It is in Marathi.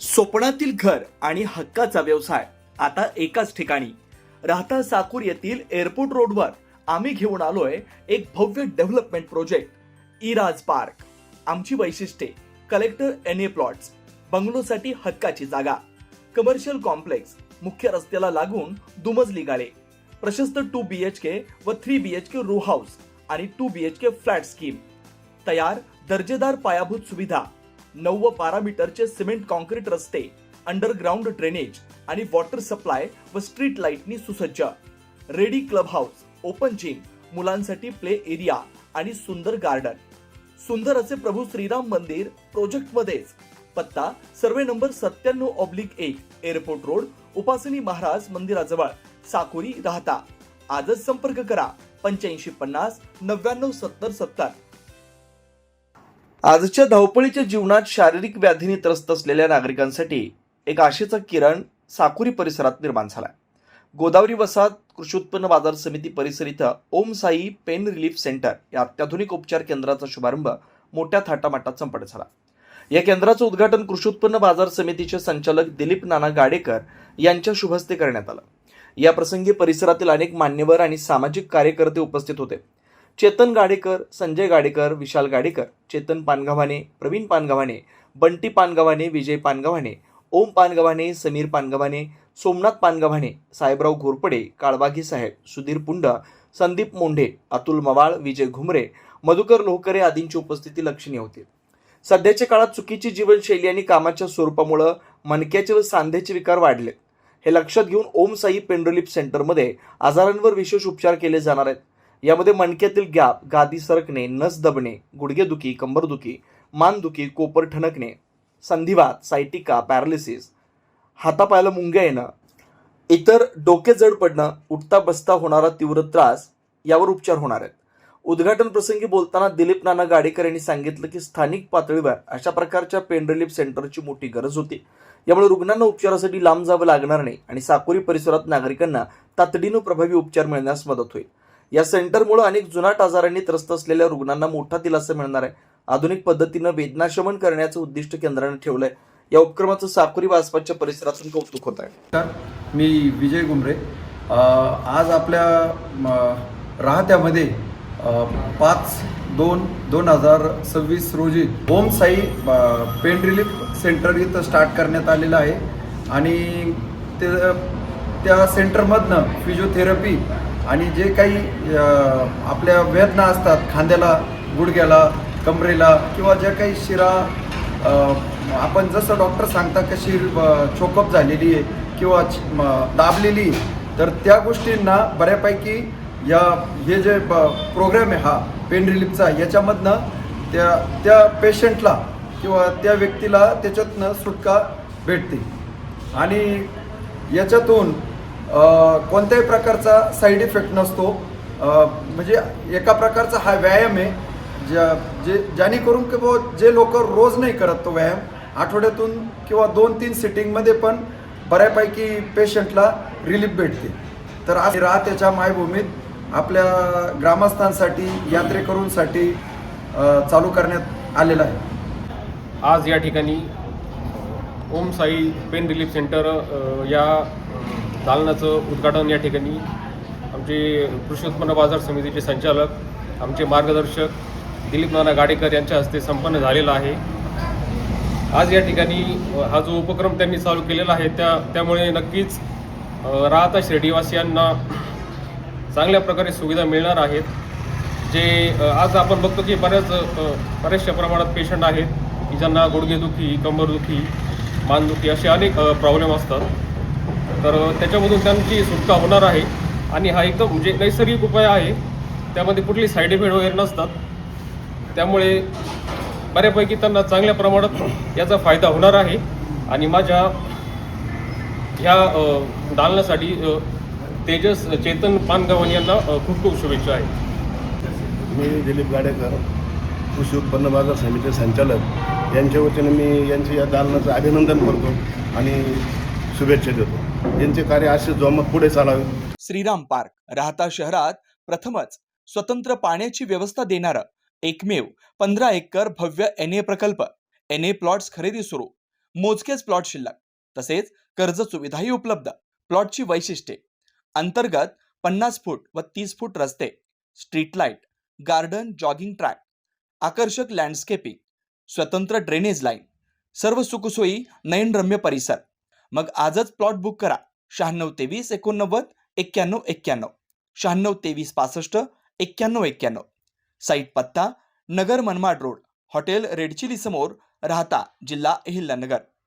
स्वप्नातील घर आणि हक्काचा व्यवसाय आता एकाच ठिकाणी. राहता साकूर येथील एअरपोर्ट रोडवर आम्ही घेऊन आलोय एक भव्य डेव्हलपमेंट प्रोजेक्ट इराज पार्क. आमची वैशिष्ट्ये: कलेक्टर एनए प्लॉट्स, बंगलोसाठी हक्काची जागा, कमर्शियल कॉम्प्लेक्स, मुख्य रस्त्याला लागून दुमजली गाळे, प्रशस्त 2 BHK व 3 BHK रो हाऊस आणि 2 BHK फ्लॅट स्कीम. तयार दर्जेदार पायाभूत सुविधा, 9 व 12 मीटरचे सिमेंट कॉन्क्रीट रस्ते, अंडरग्राउंड ड्रेनेज आणि वॉटर सप्लाय व स्ट्रीट लाईटनी सुसज्ज. Ready club house, open gym, मुलांसाठी प्ले एरिया आणि सुंदर गार्डन. सुंदर असे प्रभू श्रीराम मंदिर प्रोजेक्ट मध्येच. पत्ता: सर्वे नंबर 97/1, एअरपोर्ट रोड, उपासनी महाराज मंदिराजवळ, साकुरी, राहता. आजच संपर्क करा 8550 99 70 70. आजच्या धावपळीच्या जीवनात शारीरिक व्याधीने त्रस्त असलेल्या नागरिकांसाठी एक आशेचा किरण साकुरी परिसरात निर्माण झाला. गोदावरी वसाहत कृषी उत्पन्न बाजार समिती परिसर इथं ओम साई पेन रिलीफ सेंटर या अत्याधुनिक उपचार केंद्राचा शुभारंभ मोठ्या थाटामाटात संपन्न झाला. या केंद्राचं उद्घाटन कृषी उत्पन्न बाजार समितीचे संचालक दिलीप नाना गाडेकर यांच्या शुभहस्ते करण्यात आलं. या प्रसंगी परिसरातील अनेक मान्यवर आणि सामाजिक कार्यकर्ते उपस्थित होते. चेतन गाडेकर, संजय गाडेकर, विशाल गाडेकर, चेतन पानगव्हाणे, प्रवीण पानगव्हाणे, बंटी पानगव्हाणे, विजय पानगव्हाणे, ओम पानगव्हाणे, समीर पानगव्हाणे, सोमनाथ पानगव्हाणे, साहेबराव घोरपडे, काळबागी साहेब, सुधीर पुंड, संदीप मोंढे, अतुल मवाळ, विजय घुमरे, मधुकर लोहकरे आदींची उपस्थिती लक्षणीय होती. सध्याच्या काळात चुकीची जीवनशैली आणि कामाच्या स्वरूपामुळे मणक्याचे व सांध्याचे विकार वाढले. हे लक्षात घेऊन ओम साई पेन रिलीफ सेंटरमध्ये आजारांवर विशेष उपचार केले जाणार आहेत. यामध्ये मणक्यातील गॅप, गादी सरकणे, नस दबणे, गुडघेदुखी, कंबरदुखी, मानदुखी, कोपर ठणकणे, संधिवात, सायटिका, पॅरालिसिस, हातापायाला मुंग्या येणं, इतर डोके जड पडणं, उठता बसता होणारा तीव्र त्रास यावर उपचार होणार आहेत. उद्घाटन प्रसंगी बोलताना दिलीप नाना गाडेकर यांनी सांगितलं की स्थानिक पातळीवर अशा प्रकारच्या पेन रिलीफ सेंटरची मोठी गरज होती. यामुळे रुग्णांना उपचारासाठी लांब जावं लागणार नाही आणि साकुरी परिसरात नागरिकांना तातडीनं प्रभावी उपचार मिळण्यास मदत होईल. या सेंटरमुळे अनेक जुनाट आजारांनी त्रस्त असलेल्या रुग्णांना मोठा दिलासा मिळणार आहे. आधुनिक पद्धतीनं वेदनाशमन करण्याचं उद्दिष्ट केंद्राने ठेवलंय. या उपक्रमाचं साकुरी व आसपासच्या परिसरातून कौतुक होत आहे. मी विजय घुमरे. आज आपल्या राहत्यामध्ये 5/2/2026 रोजी ओम साई पेन रिलीफ सेंटर इथं स्टार्ट करण्यात आलेलं आहे आणि त्या सेंटरमधनं फिजिओथेरपी आणि जे काही आपल्या वेदना असतात खांद्याला, गुडघ्याला, कमरेला किंवा ज्या काही शिरा आपण जसं डॉक्टर सांगता कशी चोकअप झालेली आहे किंवा दाबलेली, तर त्या गोष्टींना बऱ्यापैकी हे जे प्रोग्राम आहे हा पेन रिलीफचा, याच्यामधनं त्या पेशंटला किंवा त्या व्यक्तीला त्याच्यातनं सुटका भेटते आणि याच्यातून कोणत्याही प्रकारचा साईड इफेक्ट नसतो. म्हणजे एका प्रकारचा हा व्यायाम आहे जेणेकरून की जे लोक रोज नाही करत तो व्यायाम, आठवड्यातून किंवा 2-3 सिटिंगमध्ये पण बऱ्यापैकी पेशंटला रिलीफ भेटते. तर आज राहत्याच्या मायभूमीत आपल्या ग्रामस्थांसाठी, यात्रेकरूंसाठी चालू करण्यात आलेला आहे. आज या ठिकाणी ओम साई पेन रिलीफ सेंटर या दालनाचं उद्घाटन या ठिकाणी आमचे कृषी उत्पन्न बाजार समितीचे संचालक, आमचे मार्गदर्शक दिलीप नाना गाडेकर यांच्या हस्ते संपन्न झालेला आहे. आज या ठिकाणी हा जो उपक्रम त्यांनी चालू केलेला आहे त्यामुळे नक्कीच राहता शिर्डीवासियांना चांगल्या प्रकारे सुविधा मिळणार आहेत. जे आज आपण बघतो की बऱ्याचशा प्रमाणात पेशंट आहेत की ज्यांना गुडघेदुखी, कंबरदुखी, मानदुखी असे अनेक प्रॉब्लेम असतात. तर त्याच्यामधून त्यांची सुटका होणार आहे आणि हा एकदम म्हणजे नैसर्गिक उपाय आहे. त्यामध्ये कुठली साईड इफेक्ट वगैरे नसतात. त्यामुळे बऱ्यापैकी त्यांना चांगल्या प्रमाणात याचा फायदा होणार आहे आणि माझ्या ह्या दालनासाठी चेतन पानगव्हाणे यांना खूप खूप शुभेच्छा आहेत. मी दिलीप गाडेकर, कृषी उत्पन्न बाजार समिती संचालक, यांच्या वतीने मी यांचे या दालनाचं अभिनंदन करतो आणि शुभेच्छा देतो. यांचे कार्य असे जोमात पुढे चालावे. श्रीराम पार्क राहता शहरात प्रथमच स्वतंत्र पाण्याची व्यवस्था देणारं एकमेव 15 एकर भव्य एनए प्रकल्प. एनए प्लॉट्स खरेदी सुरू. मोजकेच प्लॉट शिल्लक, तसेच कर्ज सुविधाही उपलब्ध. प्लॉटची वैशिष्ट्ये: अंतर्गत 50 फूट व 30 फूट रस्ते, street light, garden, jogging track, आकर्षक लँडस्केपिंग, स्वतंत्र ड्रेनेज लाईन, सर्व सुखसोयी, नयनरम्य परिसर. मग आजच प्लॉट बुक करा. 9623 89 91 91, 9623 65 91 91. साईट पत्ता: Nagar Manmad road, hotel red chilli समोर, राहता, जिल्हा अहिल्यानगर.